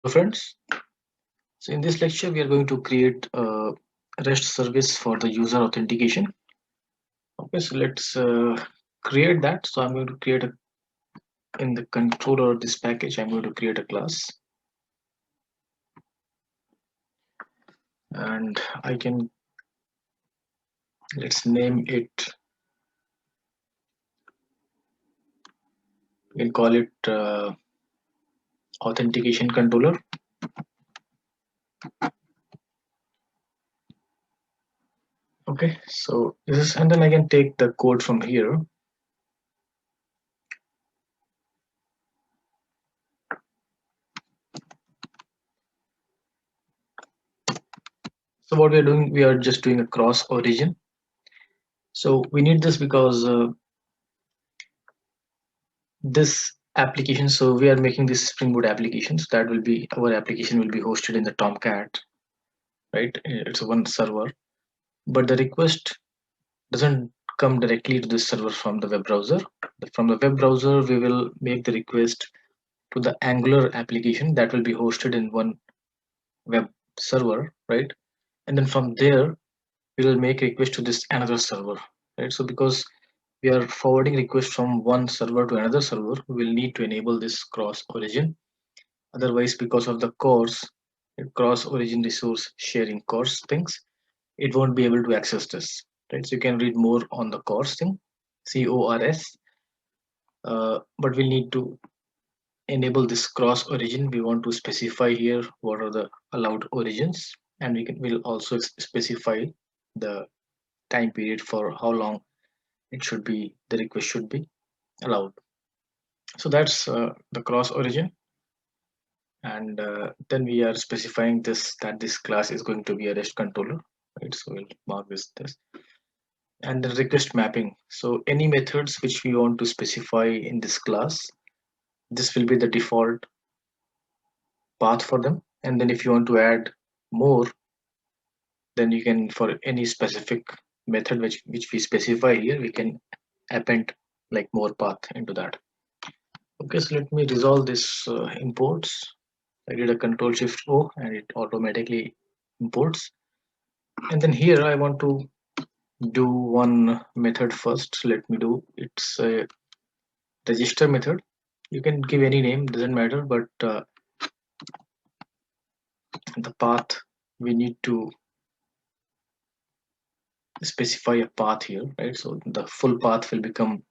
Friends, so in this lecture we are going to create a REST service for the user authentication. Okay, so let's create that. So I'm going to create a in the controller of this package. I'm going to create a class, and I can let's name it. We can call it authentication controller. Okay, so this is, and then I can take the code from here. So what we are doing, we are just doing a cross origin. So we need this because this application, so we are making this Spring Boot applications that will be our application will be hosted in the Tomcat, right? It's a one server, but the request doesn't come directly to this server from the web browser. From the web browser we will make the request to the Angular application that will be hosted in one web server, right? And then from there we will make request to this another server, right? So because we are forwarding requests from one server to another server, we will need to enable this cross origin. Otherwise, because of the CORS, cross origin resource sharing CORS things, it won't be able to access this, right? So you can read more on the CORS thing, CORS, but we'll need to enable this cross origin. We want to specify here what are the allowed origins, and we'll also specify the time period for how long it should be, the request should be allowed. So that's the cross origin. And then we are specifying this, that this class is going to be a REST controller, right? So we'll mark this and the request mapping. So any methods which we want to specify in this class, this will be the default path for them. And then if you want to add more, then you can, for any specific method which we specify here, we can append like more path into that. Okay, so let me resolve this imports. I did a Control Shift O and it automatically imports. And then here I want to do one method first. So let me do, it's a register method. You can give any name, doesn't matter, but the path, we need to specify a path here, right? So the full path will become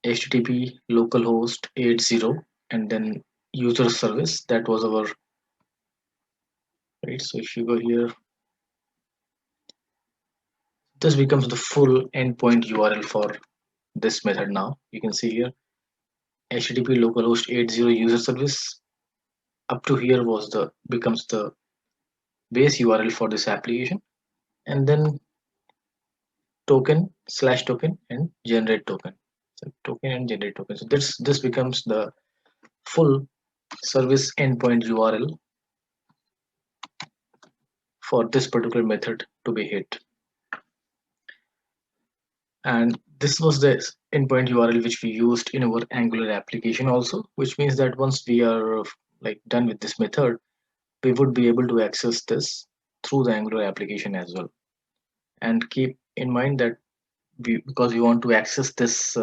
HTTP localhost 80 and then user service. That was our, right? So if you go here, this becomes the full endpoint URL for this method. Now you can see here HTTP localhost 80 user service. Up to here was the becomes the base URL for this application, and then token slash token and generate token. So token and generate token. So this becomes the full service endpoint URL for this particular method to be hit. And this was the endpoint URL which we used in our Angular application also, which means that once we are like done with this method, we would be able to access this through the Angular application as well. And keep in mind that because we want to access this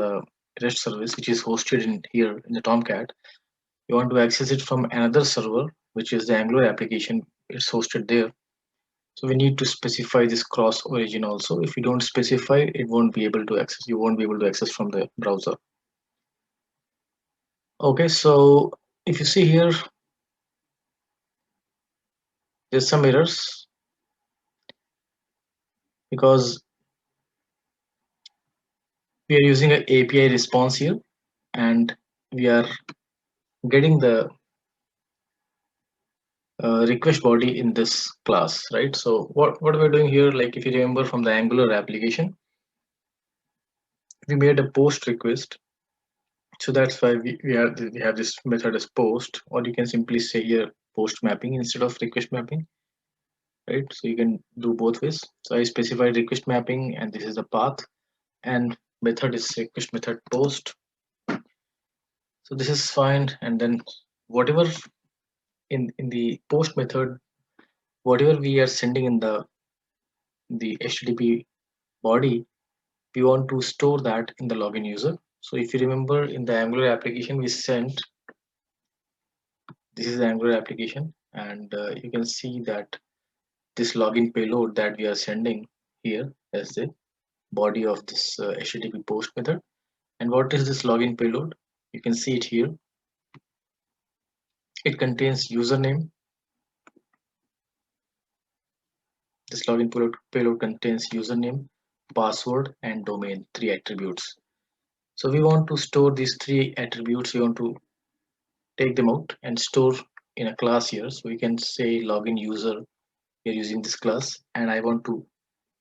REST service which is hosted in here in the Tomcat, we want to access it from another server which is the Angular application. It's hosted there. So we need to specify this cross origin also. If you don't specify, it won't be able to access. You won't be able to access from the browser. Okay, so if you see here, there's some errors because we are using an API response here, and we are getting the request body in this class, right? So what we're doing here, like if you remember from the Angular application, we made a post request. So that's why we have this method as post, or you can simply say here post mapping instead of request mapping, right? So you can do both ways. So I specified request mapping, and this is the path, and method is request method post. So this is fine, and then whatever in the post method, whatever we are sending in the HTTP body, we want to store that in the login user. So if you remember, in the Angular application we sent, this is the Angular application, and you can see that this login payload that we are sending here as the body of this HTTP post method. And what is this login payload? You can see it here. It contains username. This login payload contains username, password, and domain, three attributes. So we want to store these three attributes. We want to take them out and store in a class here. So we can say login user. We're using this class, and I want to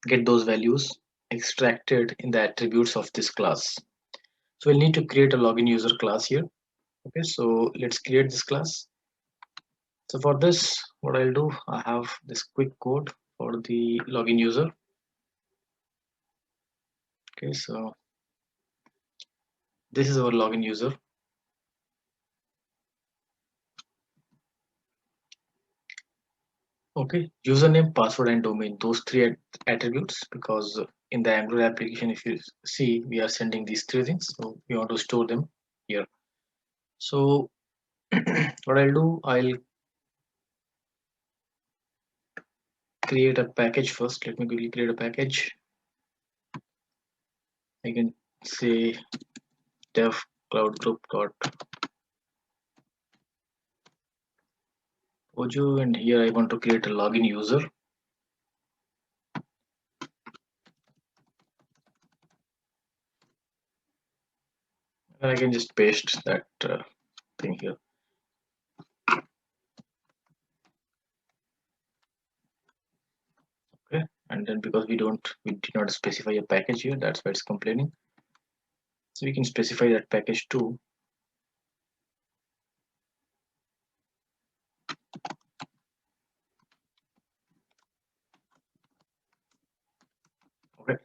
get those values extracted in the attributes of this class. So we'll need to create a login user class here. Okay, so let's create this class. So for this, what I'll do, I have this quick code for the login user. Okay, so this is our login user. Okay, username, password, and domain, those three attributes, because in the Angular application, if you see, we are sending these three things, so we want to store them here. So what I'll do, I'll create a package first. Let me quickly create a package. I can say dev cloud group dot ojo, and here I want to create a login user. And I can just paste that thing here. Okay, and then because we did not specify a package here, that's why it's complaining. So we can specify that package too. Okay,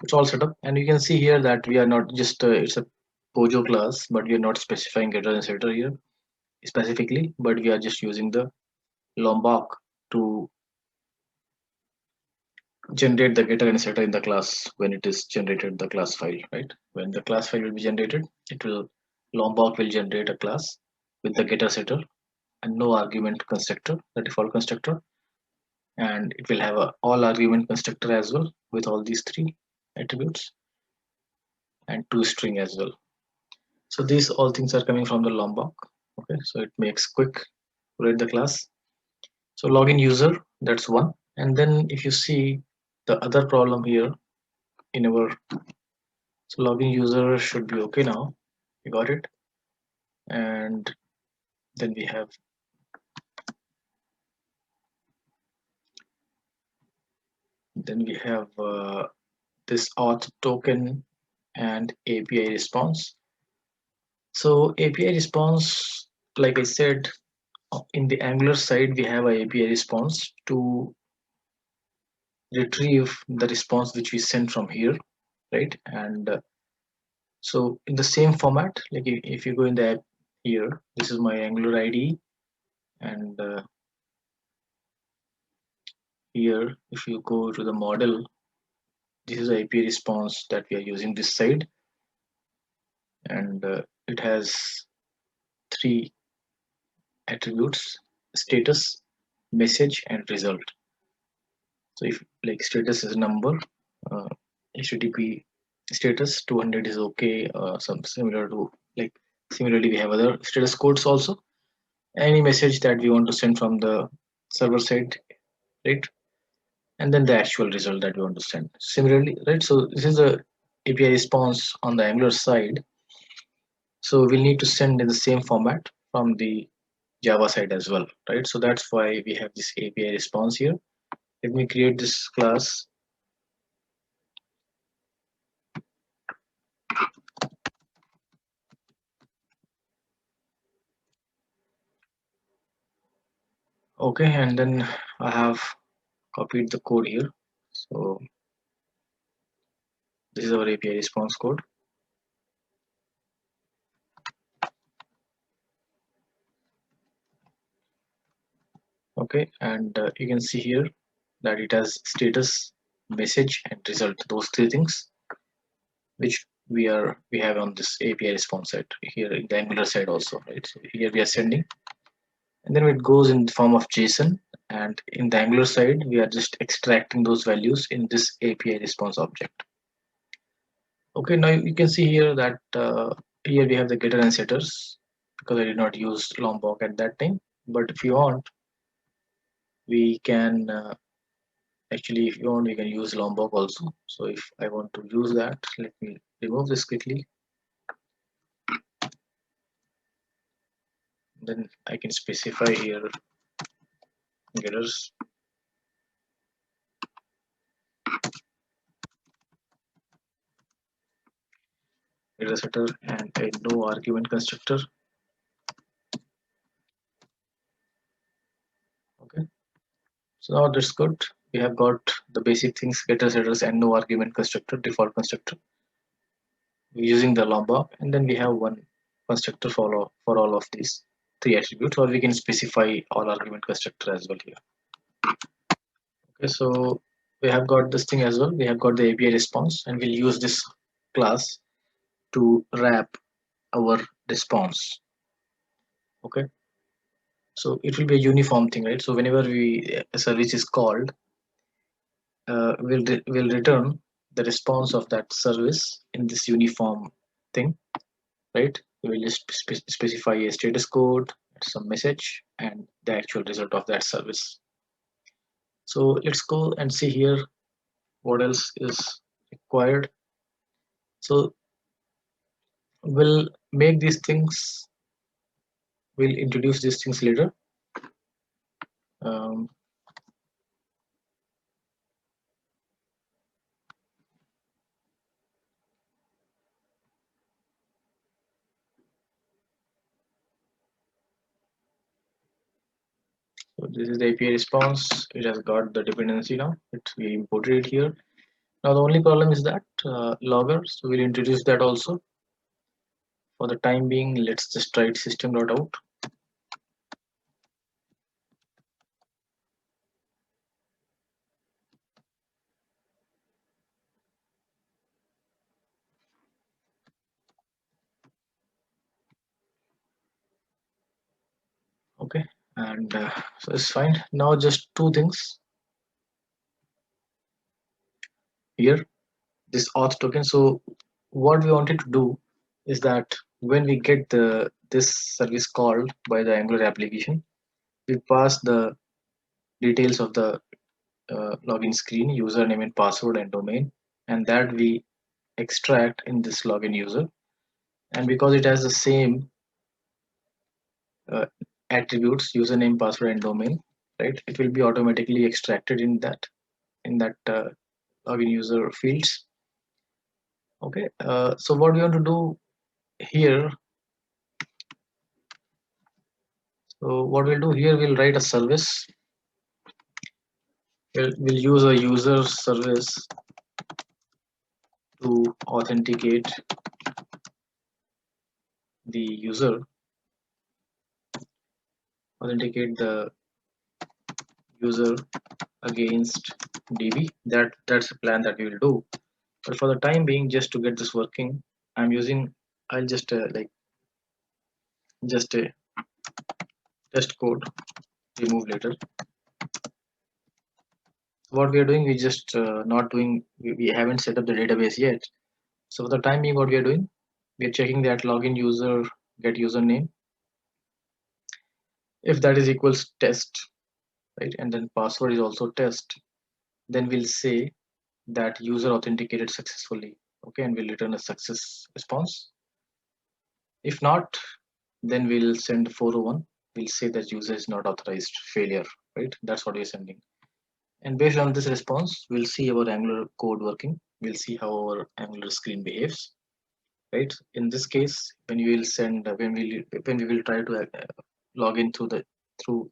it's all set up, and you can see here that we are not just it's a Pojo class, but we are not specifying getter and setter here specifically, but we are just using the Lombok to generate the getter and setter in the class when it is generated the class file, right? When the class file will be generated, it will Lombok will generate a class with the getter setter and no argument constructor, the default constructor, and it will have a all argument constructor as well with all these three attributes and two string as well. So these all things are coming from the Lombok. Okay, so it makes quick to write the class. So login user, that's one. And then if you see the other problem here in our, so login user should be okay now. We got it. And then we have this auth token and API response. So API response, like I said, in the Angular side, we have a API response to retrieve the response which we send from here, right? And so in the same format, like if you go in the app here, this is my Angular ID, and here if you go to the model, this is the API response that we are using this side, and it has three attributes: status, message, and result. So if like status is a number, uh, HTTP status 200 is okay, some similar to, like, similarly we have other status codes also. Any message that we want to send from the server side, right? And then the actual result that we want to send similarly, right? So this is the API response on the Angular side. So we'll need to send in the same format from the Java side as well, right? So that's why we have this API response here. Let me create this class. Okay, and then I have copied the code here. So this is our API response code. Okay, and you can see here that it has status, message, and result. Those three things which we have on this API response side here in the Angular side also, right? So here we are sending, and then it goes in the form of JSON, and in the Angular side we are just extracting those values in this API response object. Okay, now you can see here that here we have the getter and setters because I did not use Lombok at that time. But if you want, we can actually, if you want, we can use Lombok also. So if I want to use that, let me remove this quickly. Then I can specify here getters, getter setter, and a no argument constructor. Okay, so now that's good. We have got the basic things: getter setters and no argument constructor, default constructor. We're using the Lombok, and then we have one constructor for all of these three attributes, or we can specify all argument constructor as well here. Okay, so we have got this thing as well. We have got the API response, and we'll use this class to wrap our response. Okay, so it will be a uniform thing, right? So whenever a service is called, we'll return the response of that service in this uniform thing, right? We will just specify a status code, some message, and the actual result of that service. So let's go and see here what else is required. So we'll make these things, we'll introduce these things later. Um, so this is the API response. It has got the dependency now. We imported it here. Now the only problem is that logger. So we'll introduce that also. For the time being, let's just write system.out. Okay, and so it's fine. Now just two things here. This auth token. So what we wanted to do is that when we get this service called by the Angular application, we pass the details of the login screen, username and password and domain, and that we extract in this login user. And because it has the same uh, attributes, username, password, and domain, right? It will be automatically extracted in that login user fields. Okay. So what we want to do here. So what we'll do here, we'll write a service. We'll use a user service to authenticate the user, authenticate the user against DB. That's a plan that we will do. But for the time being, just to get this working, I'll just just a test code remove later. What we are doing, we just not doing, we haven't set up the database yet. So for the time being, what we are doing, we are checking that login user get username. If that is equals test, right, and then password is also test, then we'll say that user authenticated successfully. Okay, and we'll return a success response. If not, then we'll send 401. We'll say that user is not authorized, failure, right? That's what we're sending. And based on this response, we'll see our Angular code working. We'll see how our Angular screen behaves, right? In this case, when we will send, when we will try to log in through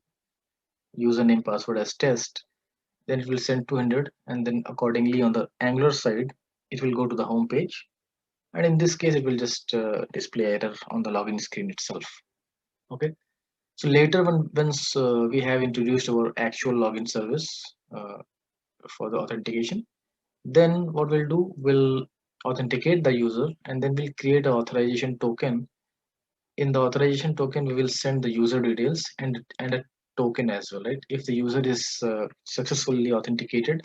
username password as test, then it will send 200, and then accordingly on the Angular side, it will go to the home page. And in this case, it will just display error on the login screen itself. Okay. So later, once we have introduced our actual login service for the authentication, then what we'll do, we'll authenticate the user, and then we'll create an authorization token. In the authorization token, we will send the user details and a token as well, right? If the user is successfully authenticated,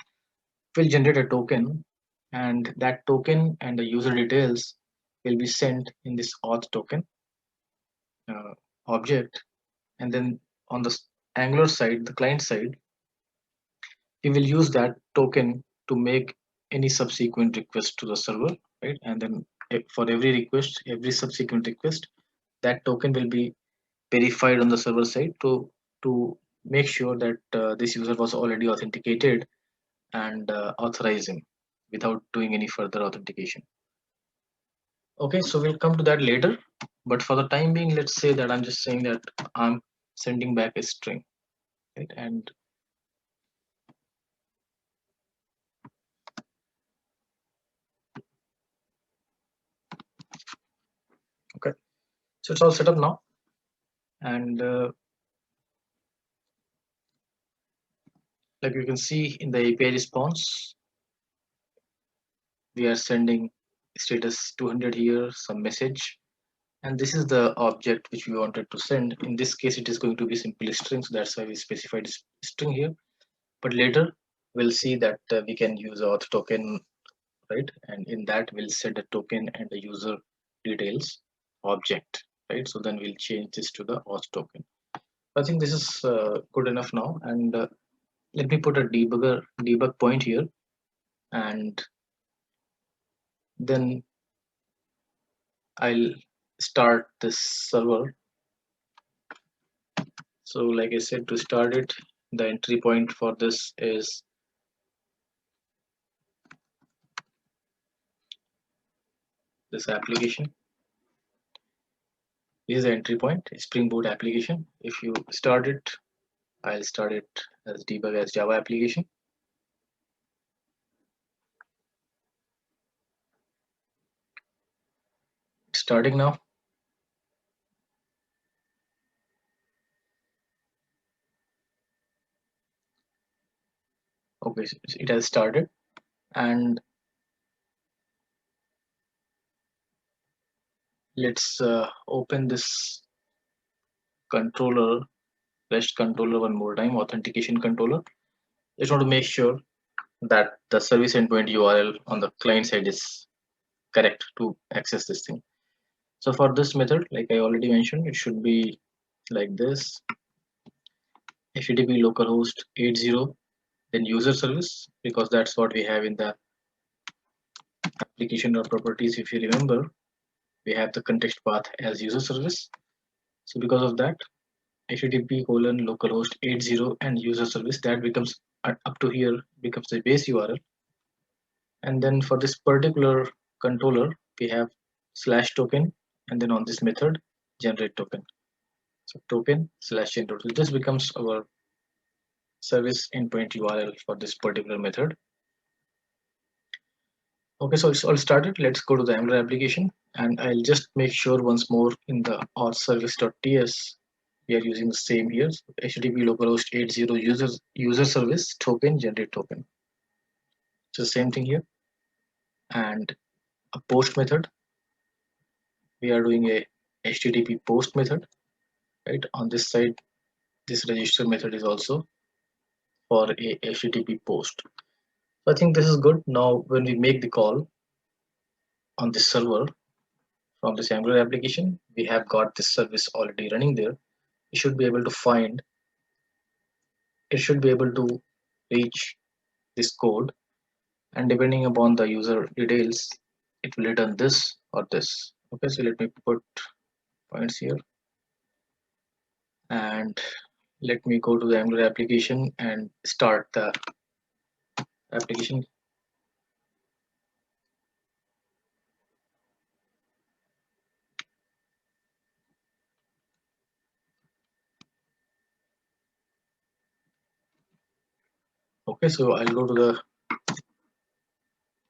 we'll generate a token, and that token and the user details will be sent in this auth token uh, object. And then on the Angular side, the client side, we will use that token to make any subsequent request to the server, right? And then for every request, every subsequent request, that token will be verified on the server side to make sure that this user was already authenticated and authorizing without doing any further authentication. Okay, so we'll come to that later, but for the time being, let's say that I'm just saying that I'm sending back a string, right? And okay, so it's all set up now, and like you can see in the API response, we are sending status 200 here, some message, and this is the object which we wanted to send. In this case, it is going to be simply string, so that's why we specified string here. But later we'll see that we can use auth token, right? And in that we'll set a token and the user details object, right? So then we'll change this to the auth token. I think this is good enough now, and let me put a debug point here, and then I'll start this server. So like I said, to start it, the entry point for this is this application. This is the entry point, Spring Boot application. If you start it, I'll start it as debug as Java application. It's starting now. Okay, so it has started, and let's open this controller, REST controller one more time, authentication controller. Just want to make sure that the service endpoint URL on the client side is correct to access this thing. So for this method, like I already mentioned, it should be like this: HTTP localhost 80, then user service, because that's what we have in the application or properties. If you remember, we have the context path as user service. So because of that, HTTP colon localhost 80 and user service, that becomes up to here becomes the base URL. And then for this particular controller, we have slash token, and then on this method, generate token. So token slash generate. So this becomes our service endpoint URL for this particular method. Okay, so it's all started. Let's go to the Angular application, and I'll just make sure once more in the auth-service.ts we are using the same here. So HTTP localhost 80 user service token generate token. So same thing here, and a post method. We are doing a HTTP post method, right? On this side, this register method is also for a HTTP post. So I think this is good. Now, when we make the call on this server from this Angular application, we have got this service already running there. You should be able to find, it should be able to reach this code, and depending upon the user details, it will return this or this. Okay, so let me put points here, and let me go to the Angular application and start the application. Okay, so I'll go to the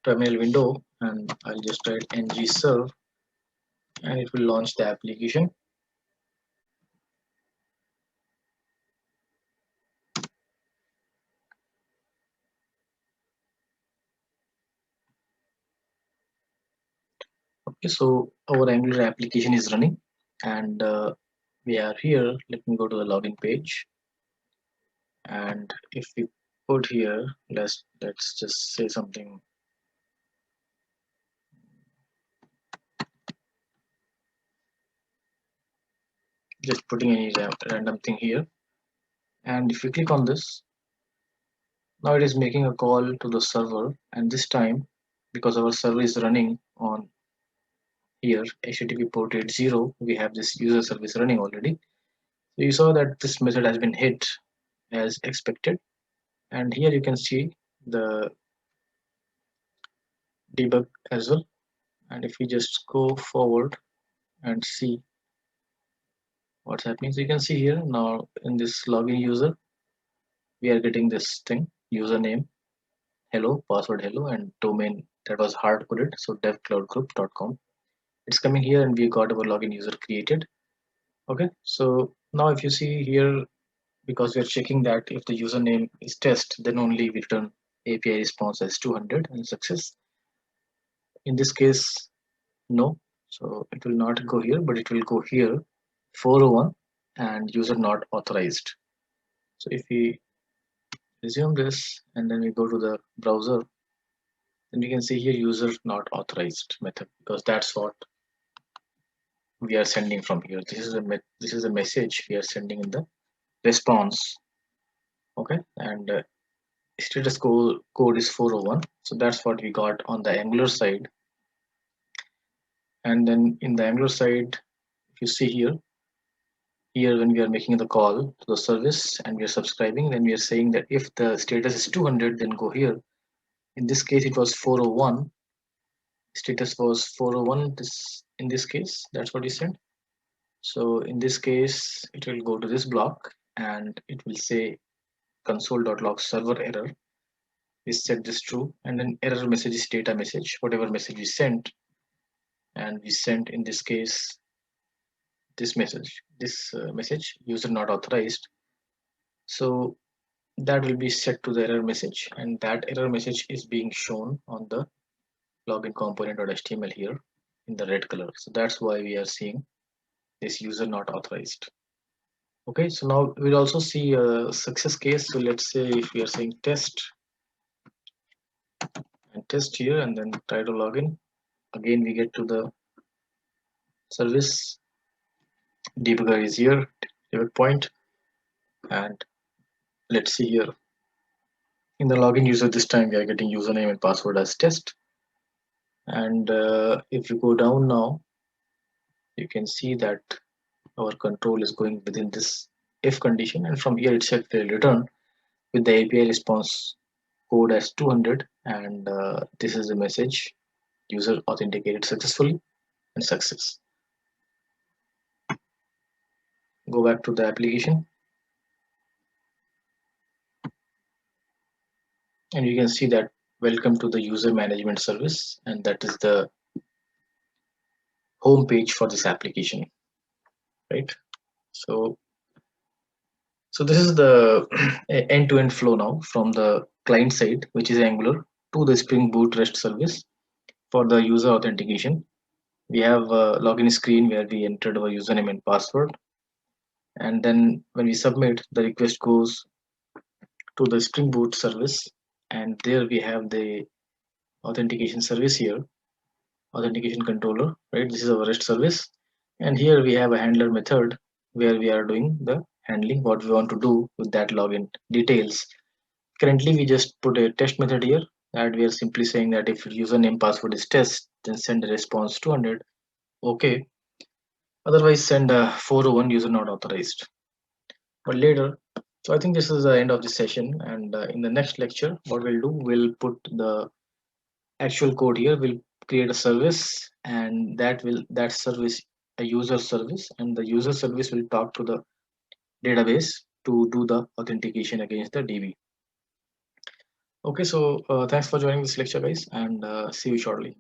terminal window and I'll just write ng serve, and it will launch the application. Okay, so our Angular application is running, and we are here. Let me go to the login page, and if we put here, let's just say something. Just putting any random thing here, and if you click on this, now it is making a call to the server, and this time, because our server is running on here HTTP port 80, we have this user service running already. So you saw that this method has been hit as expected, and here you can see the debug as well. And if we just go forward and see what's happening, so you can see here now in this login user we are getting this thing: username hello, password hello, and domain that was hard coded, so devcloudgroup.com. It's coming here, and we got our login user created. Okay, so now if you see here, because we are checking that if the username is test, then only we return API response as 200 and success. In this case, no, so it will not go here, but it will go here 401 and user not authorized. So if we resume this and then we go to the browser, then we can see here user not authorized method, because that's what we are sending from here. This is a message we are sending in the response. Okay, and status code is 401, so that's what we got on the Angular side. And then in the Angular side, if you see here when we are making the call to the service and we are subscribing, then we are saying that if the status is 200, then go here. In this case it was 401, status was 401. This in this case, that's what we said. So in this case it will go to this block and it will say console.log server error. We set this true, and then error message is data message, whatever message we sent. And we sent in this case this message user not authorized. So that will be set to the error message, and that error message is being shown on the login component.html here in the red color. So that's why we are seeing this user not authorized. Okay, so now we'll also see a success case. So let's say if we are saying test and test here and then try to log in, again we get to the service. Debugger is here, debug point, and let's see here in the login user, this time we are getting username and password as test. And if you go down now, you can see that our control is going within this if condition, and from here itself will return with the API response code as 200, and this is the message: user authenticated successfully and success. Go back to the application, and you can see that welcome to the user management service, and that is the home page for this application, right? So this is the end-to-end flow now from the client side, which is Angular, to the Spring Boot REST service for the user authentication. We have a login screen where we entered our username and password, and then when we submit, the request goes to the Spring Boot service, and there we have the authentication service here, authentication controller, right? This is our REST service, and here we have a handler method where we are doing the handling what we want to do with that login details. Currently we just put a test method here, that we are simply saying that if username password is test, then send a response 200. Okay, otherwise send a 401 user not authorized. But later, so I think this is the end of this session, and in the next lecture what we'll do, we'll put the actual code here. We'll create a service, and that service a user service, and the user service will talk to the database to do the authentication against the DB. Okay, so thanks for joining this lecture, guys, and see you shortly.